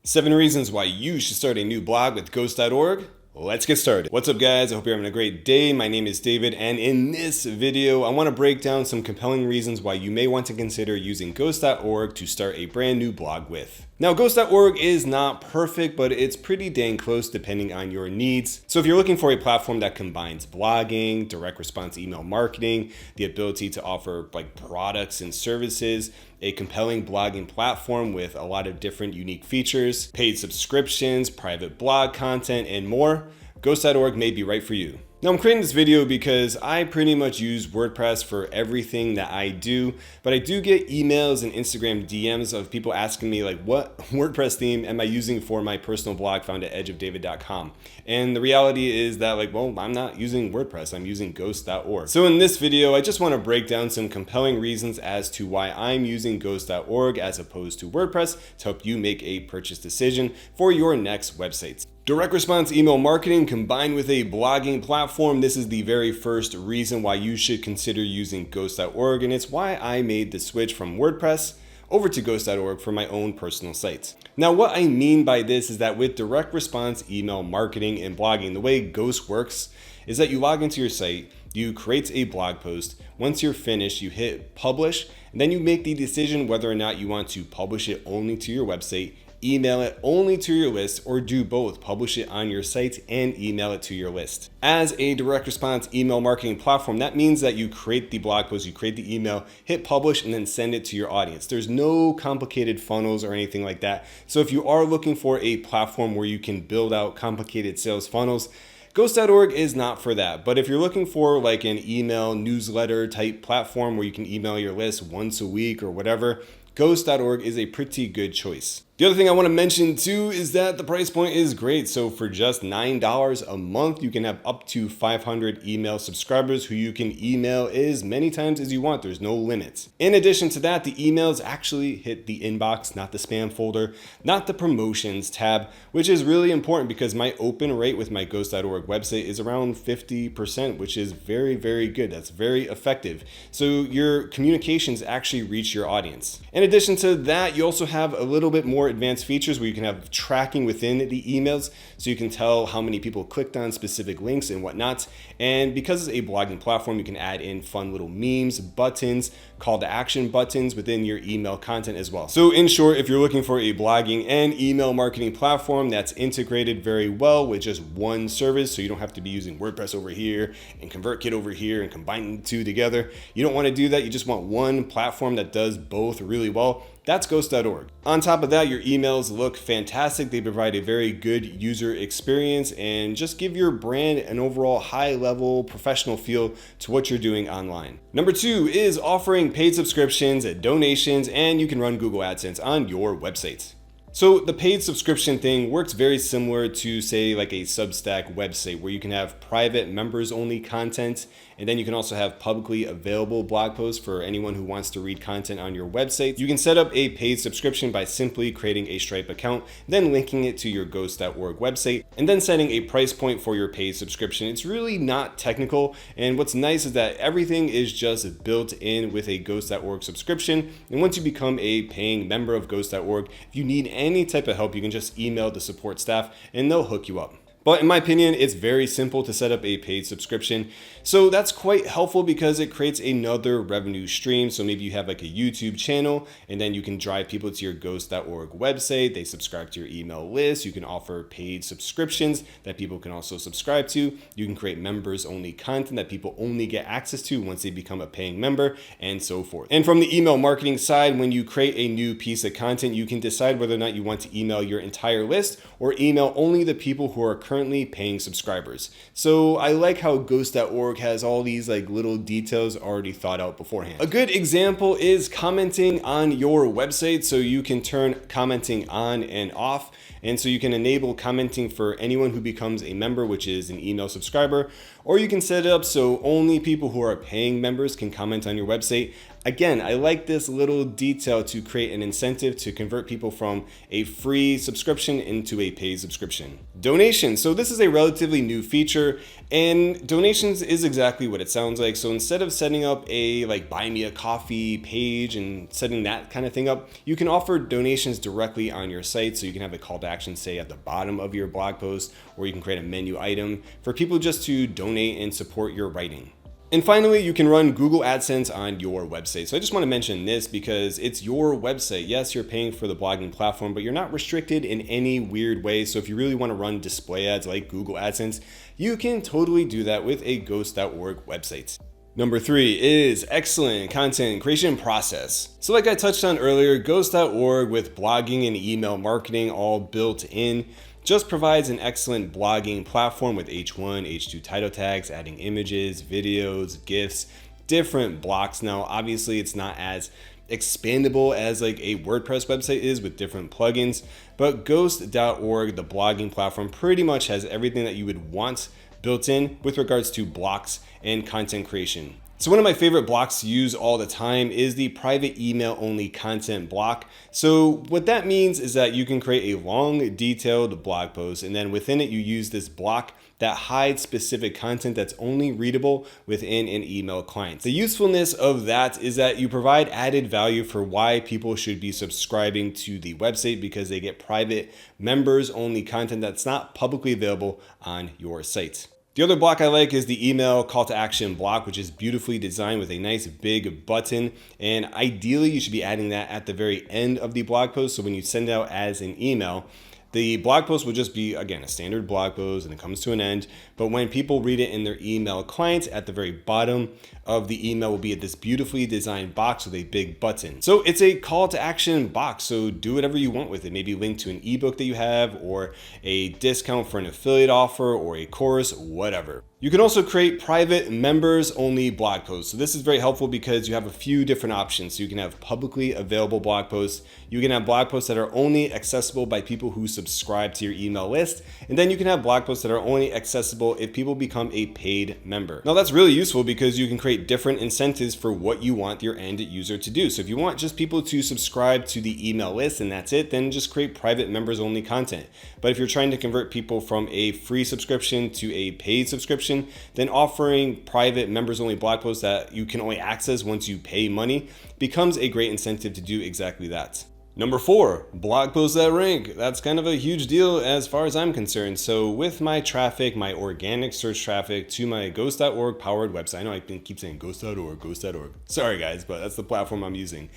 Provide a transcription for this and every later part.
7 reasons why you should start a new blog with Ghost.org. Let's get started. What's up, guys? I hope you're having a great day. My name is David, and in this video, I want to break down some compelling reasons why you may want to consider using Ghost.org to start a brand new blog with. Now, Ghost.org is not perfect, but it's pretty dang close depending on your needs. So if you're looking for a platform that combines blogging, direct response email marketing, the ability to offer products and services, a compelling blogging platform with a lot of different unique features, paid subscriptions, private blog content, and more, Ghost.org may be right for you. Now, I'm creating this video because I pretty much use WordPress for everything that I do, but I do get emails and Instagram DMs of people asking me what WordPress theme am I using for my personal blog found at edgeofdavid.com. And the reality is that I'm not using WordPress, I'm using Ghost.org. So in this video, I just want to break down some compelling reasons as to why I'm using Ghost.org as opposed to WordPress to help you make a purchase decision for your next website. Direct response email marketing combined with a blogging platform. This is the very first reason why you should consider using Ghost.org, and it's why I made the switch from WordPress over to Ghost.org for my own personal sites. Now, what I mean by this is that with direct response email marketing and blogging, the way Ghost works is that you log into your site, you create a blog post. Once you're finished, you hit publish, and then you make the decision whether or not you want to publish it only to your website, email it only to your list, or do both, publish it on your site and email it to your list. As a direct response email marketing platform, that means that you create the blog post, you create the email, hit publish, and then send it to your audience. There's no complicated funnels or anything like that. So if you are looking for a platform where you can build out complicated sales funnels, Ghost.org is not for that. But if you're looking for an email newsletter type platform where you can email your list once a week or whatever, Ghost.org is a pretty good choice. The other thing I want to mention too is that the price point is great. So for just $9 a month, you can have up to 500 email subscribers who you can email as many times as you want. There's no limits. In addition to that, the emails actually hit the inbox, not the spam folder, not the promotions tab, which is really important because my open rate with my Ghost.org website is around 50%, which is very, very good. That's very effective. So your communications actually reach your audience. In addition to that, you also have a little bit more advanced features where you can have tracking within the emails, so you can tell how many people clicked on specific links and whatnot. And because it's a blogging platform, you can add in fun little memes, buttons, call to action buttons within your email content as well. So in short, if you're looking for a blogging and email marketing platform that's integrated very well with just one service, so you don't have to be using WordPress over here and ConvertKit over here and combining the two together. You don't want to do that. You just want one platform that does both really well. That's Ghost.org. On top of that, your emails look fantastic. They provide a very good user experience and just give your brand an overall high-level professional feel to what you're doing online. Number 2 is offering paid subscriptions, donations, and you can run Google AdSense on your website. So the paid subscription thing works very similar to, say, a Substack website where you can have private members only content, and then you can also have publicly available blog posts for anyone who wants to read content on your website. You can set up a paid subscription by simply creating a Stripe account, then linking it to your Ghost.org website, and then setting a price point for your paid subscription. It's really not technical, and what's nice is that everything is just built in with a Ghost.org subscription. And once you become a paying member of Ghost.org, if you need any type of help, you can just email the support staff and they'll hook you up. But in my opinion, it's very simple to set up a paid subscription. So that's quite helpful because it creates another revenue stream. So maybe you have a YouTube channel and then you can drive people to your Ghost.org website. They subscribe to your email list. You can offer paid subscriptions that people can also subscribe to. You can create members only content that people only get access to once they become a paying member, and so forth. And from the email marketing side, when you create a new piece of content, you can decide whether or not you want to email your entire list or email only the people who are currently paying subscribers. So I like how Ghost.org has all these little details already thought out beforehand. A good example is commenting on your website. So you can turn commenting on and off. And so you can enable commenting for anyone who becomes a member, which is an email subscriber, or you can set it up so only people who are paying members can comment on your website. Again, I like this little detail to create an incentive to convert people from a free subscription into a paid subscription. Donations. So this is a relatively new feature, and donations is exactly what it sounds like. So instead of setting up a buy me a coffee page and setting that kind of thing up, you can offer donations directly on your site. So you can have a call to action, say at the bottom of your blog post, or you can create a menu item for people just to donate and support your writing. And finally, you can run Google AdSense on your website. So I just want to mention this because it's your website. Yes, you're paying for the blogging platform, but you're not restricted in any weird way. So if you really want to run display ads like Google AdSense, you can totally do that with a ghost.org website. Number 3 is excellent content creation process. So like I touched on earlier, ghost.org with blogging and email marketing all built in just provides an excellent blogging platform with H1, H2 title tags, adding images, videos, GIFs, different blocks. Now, obviously it's not as expandable as a WordPress website is with different plugins, but ghost.org, the blogging platform, pretty much has everything that you would want built in with regards to blocks and content creation. So one of my favorite blocks to use all the time is the private email only content block. So what that means is that you can create a long, detailed blog post, and then within it, you use this block that hides specific content that's only readable within an email client. The usefulness of that is that you provide added value for why people should be subscribing to the website, because they get private members only content that's not publicly available on your site. The other block I like is the email call to action block, which is beautifully designed with a nice big button. And ideally, you should be adding that at the very end of the blog post. So when you send out as an email, the blog post will just be, again, a standard blog post and it comes to an end. But when people read it in their email client, at the very bottom of the email will be at this beautifully designed box with a big button. So it's a call to action box. So do whatever you want with it. Maybe link to an ebook that you have, or a discount for an affiliate offer, or a course, whatever. You can also create private members only blog posts. So this is very helpful because you have a few different options. So you can have publicly available blog posts. You can have blog posts that are only accessible by people who subscribe to your email list. And then you can have blog posts that are only accessible if people become a paid member. Now that's really useful because you can create different incentives for what you want your end user to do. So if you want just people to subscribe to the email list and that's it, then just create private members only content. But if you're trying to convert people from a free subscription to a paid subscription, then offering private members only blog posts that you can only access once you pay money becomes a great incentive to do exactly that. Number 4, blog posts that rank. That's kind of a huge deal as far as I'm concerned. So with my traffic, my organic search traffic to my ghost.org powered website, I know I keep saying ghost.org. Sorry guys, but that's the platform I'm using.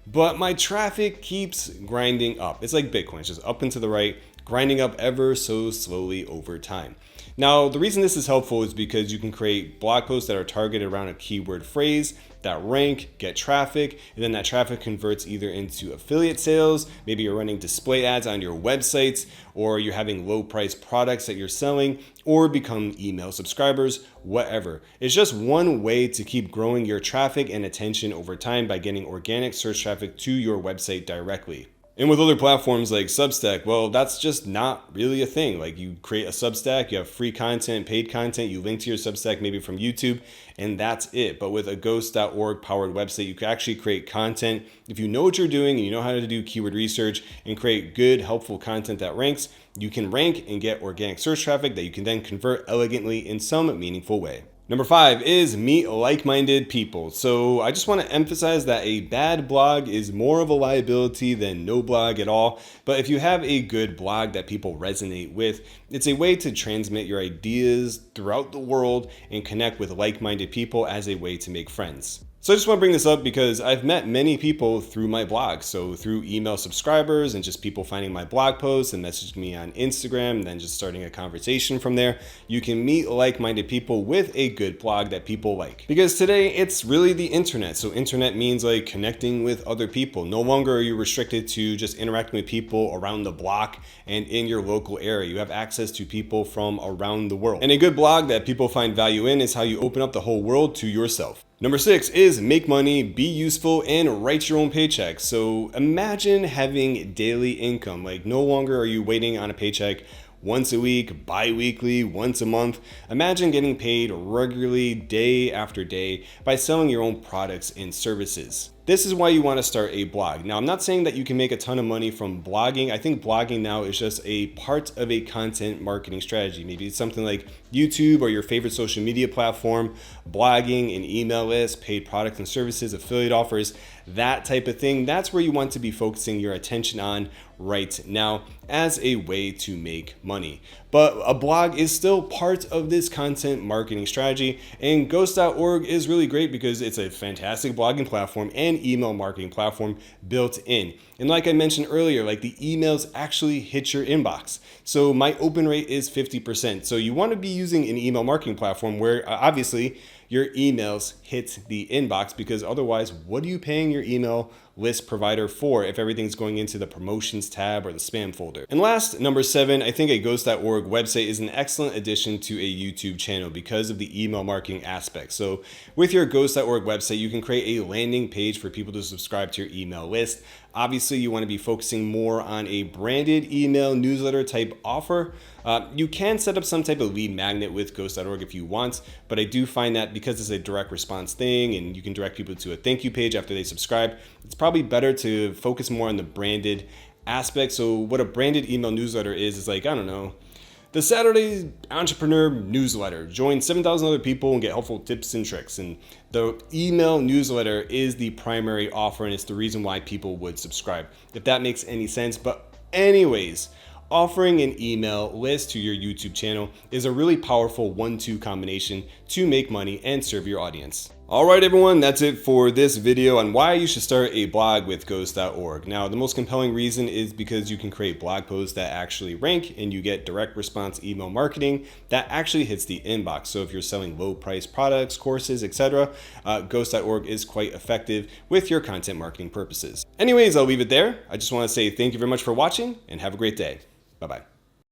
But my traffic keeps grinding up. It's like Bitcoin, it's just up and to the right, grinding up ever so slowly over time. Now, the reason this is helpful is because you can create blog posts that are targeted around a keyword phrase that rank, get traffic, and then that traffic converts either into affiliate sales, maybe you're running display ads on your websites, or you're having low price products that you're selling, or become email subscribers, whatever. It's just one way to keep growing your traffic and attention over time by getting organic search traffic to your website directly. And with other platforms like Substack, well, that's just not really a thing. Like, you create a Substack, you have free content, paid content, you link to your Substack maybe from YouTube, and that's it. But with a ghost.org powered website, you can actually create content. If you know what you're doing and you know how to do keyword research and create good, helpful content that ranks, you can rank and get organic search traffic that you can then convert elegantly in some meaningful way. Number 5 is meet like-minded people. So I just want to emphasize that a bad blog is more of a liability than no blog at all. But if you have a good blog that people resonate with, it's a way to transmit your ideas throughout the world and connect with like-minded people as a way to make friends. So I just want to bring this up because I've met many people through my blog. So through email subscribers and just people finding my blog posts and messaging me on Instagram and then just starting a conversation from there. You can meet like-minded people with a good blog that people like. Because today it's really the internet. So internet means like connecting with other people. No longer are you restricted to just interacting with people around the block and in your local area. You have access to people from around the world. And a good blog that people find value in is how you open up the whole world to yourself. Number 6 is make money, be useful, and write your own paycheck. So imagine having daily income. Like, no longer are you waiting on a paycheck once a week, bi-weekly, once a month. Imagine getting paid regularly day after day by selling your own products and services. This is why you want to start a blog. Now, I'm not saying that you can make a ton of money from blogging. I think blogging now is just a part of a content marketing strategy. Maybe it's something like YouTube or your favorite social media platform, blogging, an email list, paid products and services, affiliate offers, that type of thing. That's where you want to be focusing your attention on right now as a way to make money. But a blog is still part of this content marketing strategy, and ghost.org is really great because it's a fantastic blogging platform and email marketing platform built in. And like I mentioned earlier, like the emails actually hit your inbox. So my open rate is 50%. So you want to be using an email marketing platform where obviously your emails hit the inbox, because otherwise, what are you paying your email list provider for if everything's going into the promotions tab or the spam folder? And last, number 7, I think a ghost.org website is an excellent addition to a YouTube channel because of the email marketing aspect. So with your ghost.org website, you can create a landing page for people to subscribe to your email list. Obviously, you want to be focusing more on a branded email newsletter type offer. You can set up some type of lead magnet with ghost.org if you want, but I do find that because it's a direct response thing and you can direct people to a thank you page after they subscribe, it's probably better to focus more on the branded aspect. So what a branded email newsletter is like, I don't know, the Saturday Entrepreneur newsletter. Join 7,000 other people and get helpful tips and tricks. And the email newsletter is the primary offer, and it's the reason why people would subscribe, if that makes any sense. But anyways, offering an email list to your YouTube channel is a really powerful 1-2 combination to make money and serve your audience. All right, everyone, that's it for this video on why you should start a blog with ghost.org. Now, the most compelling reason is because you can create blog posts that actually rank and you get direct response email marketing that actually hits the inbox. So if you're selling low price products, courses, etc., ghost.org is quite effective with your content marketing purposes. Anyways, I'll leave it there. I just want to say thank you very much for watching and have a great day. Bye-bye.